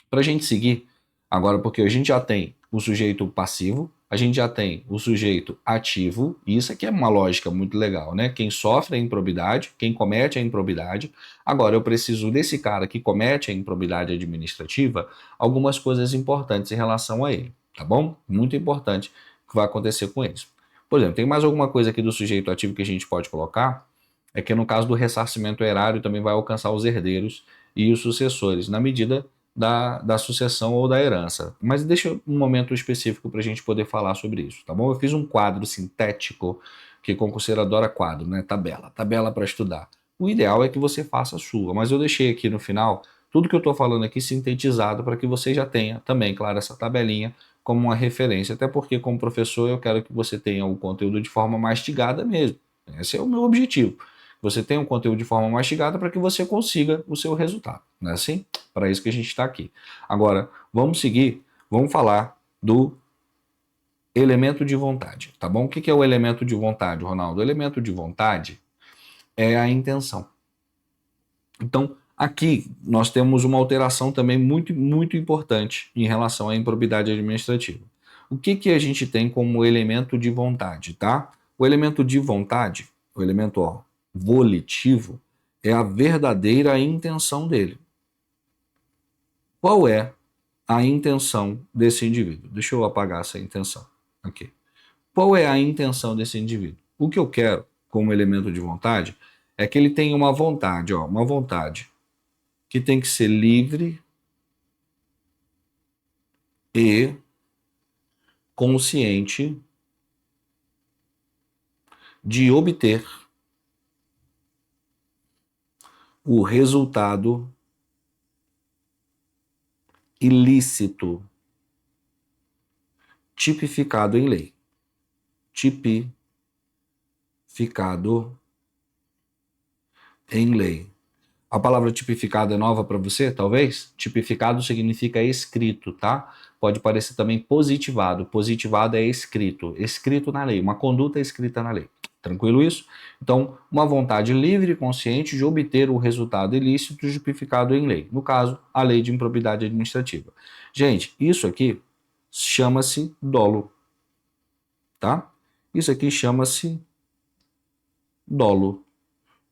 Para a gente seguir, agora, porque a gente já tem o sujeito passivo, a gente já tem o sujeito ativo, e isso aqui é uma lógica muito legal, né? Quem sofre a improbidade, quem comete a improbidade. Agora, eu preciso desse cara que comete a improbidade administrativa, algumas coisas importantes em relação a ele, tá bom? Muito importante que vai acontecer com eles. Por exemplo, tem mais alguma coisa aqui do sujeito ativo que a gente pode colocar? É que no caso do ressarcimento erário também vai alcançar os herdeiros e os sucessores, na medida da sucessão ou da herança. Mas deixa um momento específico para a gente poder falar sobre isso, tá bom? Eu fiz um quadro sintético, que concurseiro adora quadro, né? Tabela para estudar. O ideal é que você faça a sua, mas eu deixei aqui no final tudo que eu estou falando aqui sintetizado para que você já tenha também, claro, essa tabelinha como uma referência, até porque como professor eu quero que você tenha o conteúdo de forma mastigada mesmo. Esse é o meu objetivo. Você tenha um conteúdo de forma mastigada para que você consiga o seu resultado, não é assim? Para isso que a gente está aqui. Agora, vamos seguir, vamos falar do elemento de vontade, tá bom? O que é o elemento de vontade, Ronaldo? O elemento de vontade é a intenção. Então, aqui nós temos uma alteração também muito, muito importante em relação à improbidade administrativa. O que a gente tem como elemento de vontade, tá? O elemento de vontade, o elemento volitivo, é a verdadeira intenção dele. Qual é a intenção desse indivíduo? Deixa eu apagar essa intenção aqui. Qual é a intenção desse indivíduo? O que eu quero como elemento de vontade é que ele tenha uma vontade, uma vontade que tem que ser livre e consciente de obter o resultado ilícito tipificado em lei. Tipificado em lei. A palavra tipificado é nova para você, talvez? Tipificado significa escrito, tá? Pode parecer também positivado. Positivado é escrito. Escrito na lei. Uma conduta escrita na lei. Tranquilo isso? Então, uma vontade livre e consciente de obter o resultado ilícito tipificado em lei. No caso, a lei de improbidade administrativa. Gente, isso aqui chama-se dolo. Tá? Isso aqui chama-se dolo.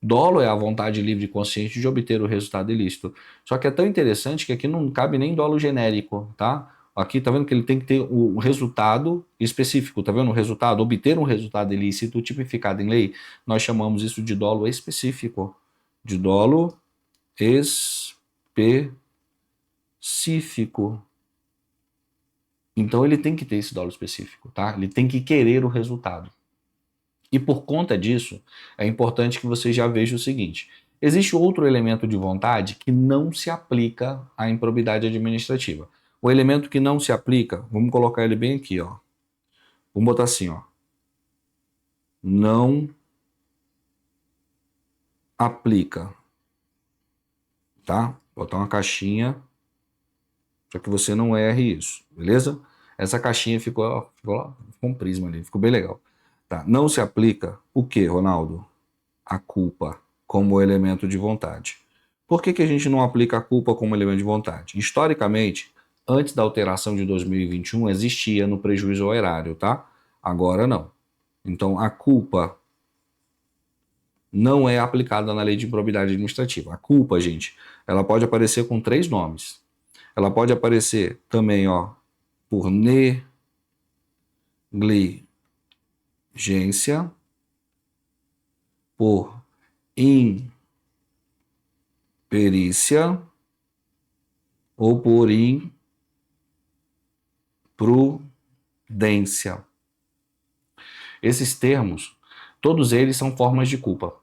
Dolo é a vontade livre e consciente de obter o resultado ilícito. Só que é tão interessante que aqui não cabe nem dolo genérico, tá? Aqui tá vendo que ele tem que ter o resultado específico, tá vendo? O resultado, obter um resultado ilícito tipificado em lei, nós chamamos isso de dolo específico. De dolo específico. Então ele tem que ter esse dolo específico, tá? Ele tem que querer o resultado. E por conta disso, é importante que você já veja o seguinte: existe outro elemento de vontade que não se aplica à improbidade administrativa. O elemento que não se aplica, vamos colocar ele bem aqui, Vamos botar assim, ó. Não aplica, tá? Botar uma caixinha para que você não erre isso, beleza? Essa caixinha ficou um prisma ali, ficou bem legal. Tá? Não se aplica o que, Ronaldo? A culpa como elemento de vontade. Por que a gente não aplica a culpa como elemento de vontade? Historicamente, antes da alteração de 2021, existia no prejuízo ao erário, tá? Agora não. Então, a culpa não é aplicada na lei de improbidade administrativa. A culpa, gente, ela pode aparecer com 3 nomes. Ela pode aparecer também, ó, por negligência, por imperícia ou por imprudência. Esses termos, todos eles são formas de culpa.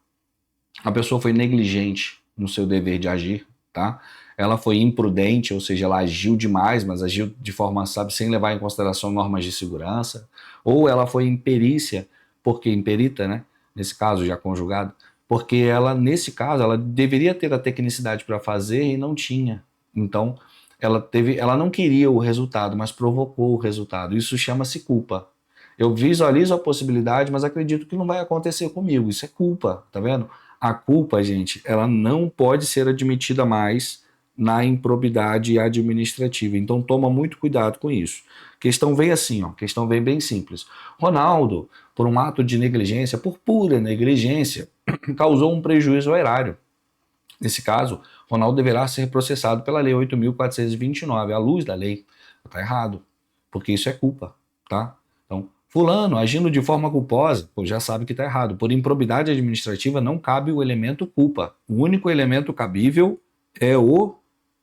A pessoa foi negligente no seu dever de agir, tá? Ela foi imprudente, ou seja, ela agiu demais, mas agiu de forma, sabe, sem levar em consideração normas de segurança. Ou ela foi imperícia, porque imperita, né? Nesse caso, já conjugado, porque ela, nesse caso, ela deveria ter a tecnicidade para fazer e não tinha. Então, ela não queria o resultado, mas provocou o resultado. Isso chama-se culpa. Eu visualizo a possibilidade, mas acredito que não vai acontecer comigo. Isso é culpa, tá vendo? A culpa, gente, ela não pode ser admitida mais na improbidade administrativa. Então toma muito cuidado com isso. A questão vem assim, ó, a questão vem bem simples. Ronaldo, por um ato de negligência, por pura negligência, causou um prejuízo ao erário. Nesse caso, Ronaldo deverá ser processado pela Lei 8.429, à luz da lei. Está errado, porque isso é culpa, tá? Então, fulano, agindo de forma culposa, pô, já sabe que está errado. Por improbidade administrativa não cabe o elemento culpa. O único elemento cabível é o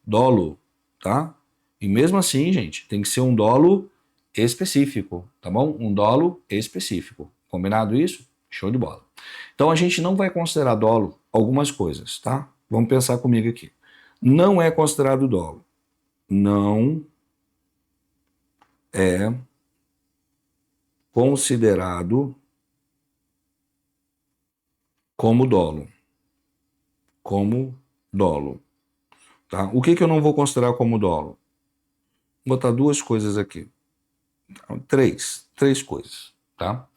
dolo, tá? E mesmo assim, gente, tem que ser um dolo específico, tá bom? Um dolo específico. Combinado isso? Show de bola. Então a gente não vai considerar dolo algumas coisas, tá? Vamos pensar comigo aqui. Não é considerado dolo. Não é considerado como dolo. Como dolo. Tá? O que eu não vou considerar como dolo? Vou botar 2 coisas aqui. Três coisas, tá?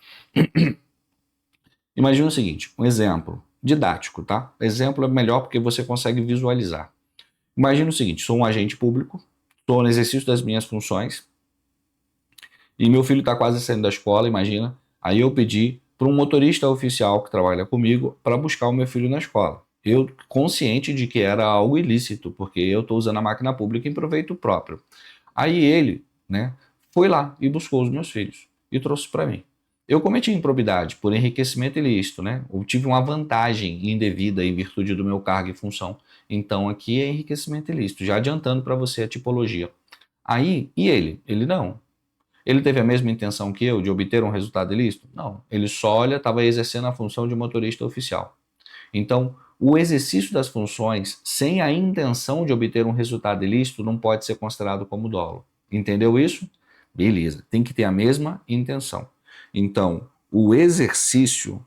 Imagina o seguinte, um exemplo didático, tá? Exemplo é melhor porque você consegue visualizar. Imagina o seguinte, sou um agente público, estou no exercício das minhas funções e meu filho está quase saindo da escola, imagina. Aí eu pedi para um motorista oficial que trabalha comigo para buscar o meu filho na escola. Eu consciente de que era algo ilícito, porque eu estou usando a máquina pública em proveito próprio. Aí ele, né, foi lá e buscou os meus filhos e trouxe para mim. Eu cometi improbidade por enriquecimento ilícito, né? Eu tive uma vantagem indevida em virtude do meu cargo e função. Então aqui é enriquecimento ilícito, já adiantando para você a tipologia. Aí, e ele? Ele não. Ele teve a mesma intenção que eu de obter um resultado ilícito? Não. Ele só estava exercendo a função de motorista oficial. Então, o exercício das funções sem a intenção de obter um resultado ilícito não pode ser considerado como dolo. Entendeu isso? Beleza. Tem que ter a mesma intenção. Então, o exercício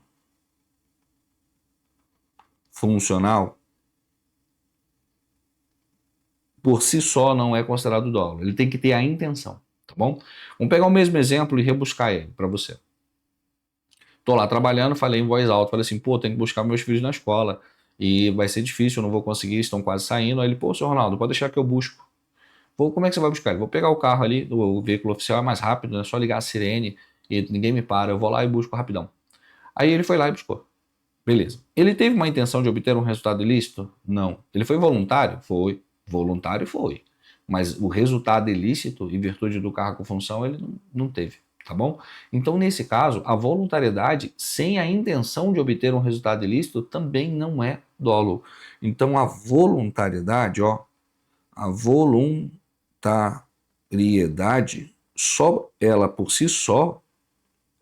funcional por si só não é considerado dolo. Ele tem que ter a intenção, tá bom? Vamos pegar o mesmo exemplo e rebuscar ele para você. Tô lá trabalhando, falei em voz alta, falei assim, pô, tenho que buscar meus filhos na escola e vai ser difícil, eu não vou conseguir, estão quase saindo. Aí ele, pô, seu Ronaldo, pode deixar que eu busco. Como é que você vai buscar ele? Vou pegar o carro ali, o veículo oficial é mais rápido, é só ligar a sirene e ninguém me para, eu vou lá e busco rapidão. Aí ele foi lá e buscou. Beleza. Ele teve uma intenção de obter um resultado ilícito? Não. Ele foi voluntário? Foi. Voluntário foi. Mas o resultado ilícito, em virtude do cargo com função, ele não teve. Tá bom? Então, nesse caso, a voluntariedade sem a intenção de obter um resultado ilícito também não é dolo. Então, a voluntariedade, ó, a voluntariedade, só ela por si só,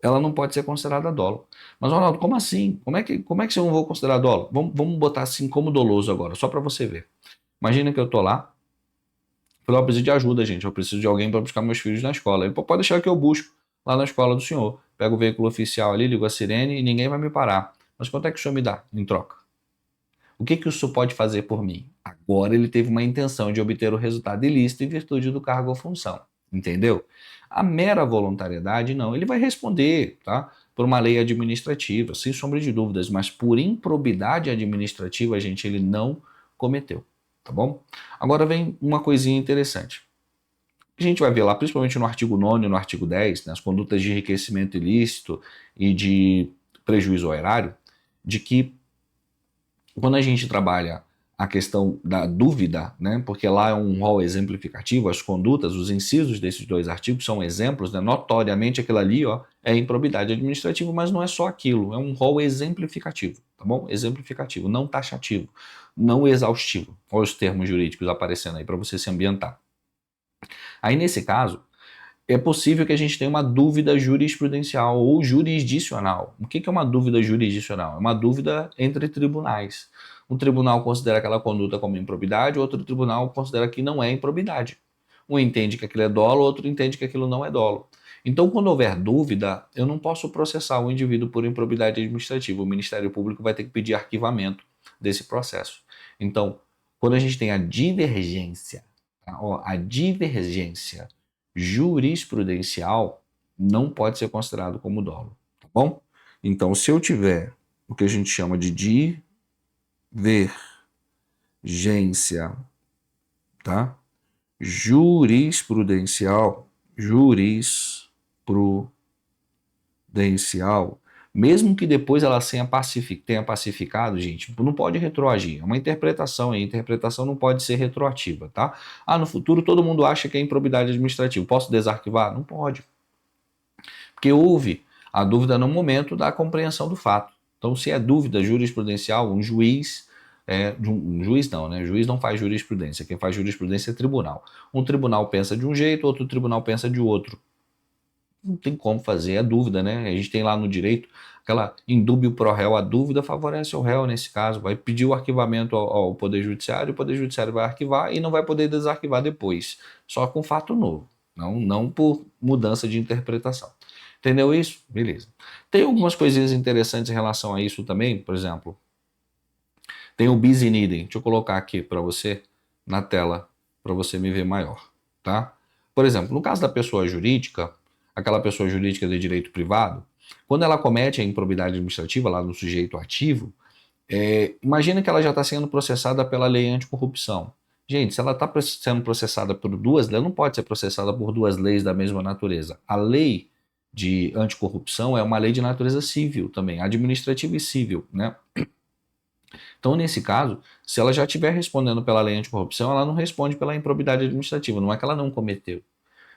ela não pode ser considerada dolo. Mas, Ronaldo, como assim? Como é que eu não vou considerar dolo? Vamos botar assim como doloso agora, só para você ver. Imagina que eu tô lá, falei, eu preciso de ajuda, gente, eu preciso de alguém para buscar meus filhos na escola. Ele, pode deixar que eu busco. lá na escola do senhor. Pego o veículo oficial ali, ligo a sirene e ninguém vai me parar. Mas quanto é que o senhor me dá em troca? O que o senhor pode fazer por mim? Agora ele teve uma intenção de obter o resultado ilícito em virtude do cargo ou função. Entendeu? A mera voluntariedade, não. Ele vai responder, tá? Por uma lei administrativa, sem sombra de dúvidas, mas por improbidade administrativa, gente, ele não cometeu, tá bom? Agora vem uma coisinha interessante. A gente vai ver lá, principalmente no artigo 9 e no artigo 10, nas condutas de enriquecimento ilícito e de prejuízo ao erário, de que quando a gente trabalha a questão da dúvida, né, porque lá é um rol exemplificativo, as condutas, os incisos desses dois artigos são exemplos, né, notoriamente aquilo ali ó, é improbidade administrativa, mas não é só aquilo, é um rol exemplificativo, tá bom? Exemplificativo, não taxativo, não exaustivo. Olha os termos jurídicos aparecendo aí para você se ambientar. Aí nesse caso, é possível que a gente tenha uma dúvida jurisprudencial ou jurisdicional. O que é uma dúvida jurisdicional? É uma dúvida entre tribunais. Um tribunal considera aquela conduta como improbidade, outro tribunal considera que não é improbidade. Um entende que aquilo é dolo, outro entende que aquilo não é dolo. Então, quando houver dúvida, eu não posso processar o indivíduo por improbidade administrativa. O Ministério Público vai ter que pedir arquivamento desse processo. Então, quando a gente tem a divergência, tá? Ó, a divergência jurisprudencial não pode ser considerado como dolo, tá bom? Então, se eu tiver o que a gente chama de divergência, tá? Jurisprudencial, mesmo que depois ela tenha pacificado, gente, não pode retroagir. É uma interpretação, e a interpretação não pode ser retroativa, tá? Ah, no futuro todo mundo acha que é improbidade administrativa. Posso desarquivar? Não pode. Porque houve a dúvida no momento da compreensão do fato. Então, se é dúvida jurisprudencial, um juiz, um juiz não, né? Juiz não faz jurisprudência, quem faz jurisprudência é tribunal. Um tribunal pensa de um jeito, outro tribunal pensa de outro. Não tem como fazer, é dúvida, né? A gente tem lá no direito aquela indúbio pro réu, a dúvida favorece o réu nesse caso, vai pedir o arquivamento ao Poder Judiciário, o Poder Judiciário vai arquivar e não vai poder desarquivar depois, só com fato novo, não por mudança de interpretação. Entendeu isso? Beleza. Tem algumas coisinhas interessantes em relação a isso também, por exemplo, tem o bis in idem, deixa eu colocar aqui para você na tela, para você me ver maior, tá? Por exemplo, no caso da pessoa jurídica, aquela pessoa jurídica de direito privado, quando ela comete a improbidade administrativa lá no sujeito ativo, imagina que ela já está sendo processada pela lei anticorrupção. Gente, se ela está sendo processada por duas leis, ela não pode ser processada por duas leis da mesma natureza. A lei de anticorrupção é uma lei de natureza civil também, administrativa e civil, né? Então, nesse caso, se ela já estiver respondendo pela lei anticorrupção, ela não responde pela improbidade administrativa, não é que ela não cometeu.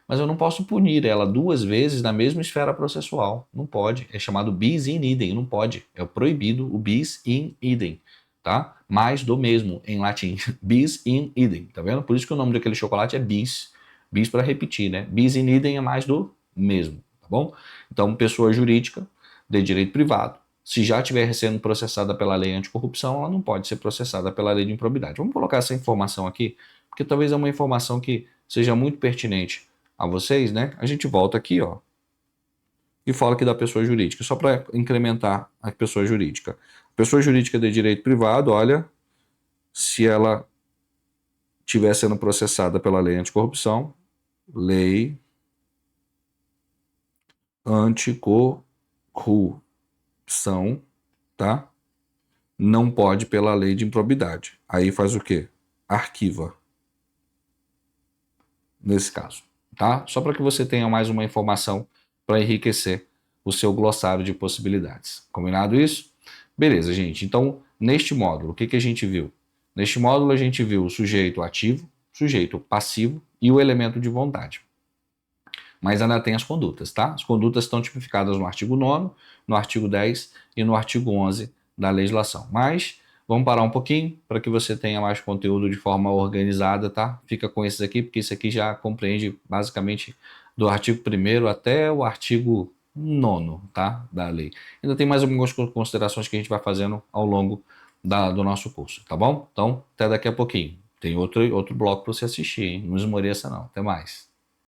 Mas eu não posso punir ela duas vezes na mesma esfera processual. Não pode. É chamado bis in idem. Não pode. É proibido o bis in idem. Tá? Mais do mesmo em latim. Bis in idem. Tá vendo? Por isso que o nome daquele chocolate é bis. Bis para repetir, né? Bis in idem é mais do mesmo. Tá bom? Então, pessoa jurídica de direito privado, se já estiver sendo processada pela lei anticorrupção, ela não pode ser processada pela lei de improbidade. Vamos colocar essa informação aqui, porque talvez é uma informação que seja muito pertinente a vocês, né? A gente volta aqui, ó, e fala aqui da pessoa jurídica, só para incrementar a pessoa jurídica. Pessoa jurídica de direito privado, olha, se ela estiver sendo processada pela lei anticorrupção, lei anticorrupção, tá? Não pode pela lei de improbidade. Aí faz o quê? Arquiva. Nesse caso, tá? Só para que você tenha mais uma informação para enriquecer o seu glossário de possibilidades. Combinado isso? Beleza, gente. Então, neste módulo, o que a gente viu? Neste módulo, a gente viu o sujeito ativo, sujeito passivo e o elemento de vontade. Mas ainda tem as condutas, tá? As condutas estão tipificadas no artigo 9º, no artigo 10 e no artigo 11 da legislação. Mas vamos parar um pouquinho para que você tenha mais conteúdo de forma organizada, tá? Fica com esses aqui, porque isso aqui já compreende basicamente do artigo 1º até o artigo 9º, tá? Da lei. Ainda tem mais algumas considerações que a gente vai fazendo ao longo do nosso curso, tá bom? Então, até daqui a pouquinho. Tem outro bloco para você assistir, hein? Não esmoreça não. Até mais.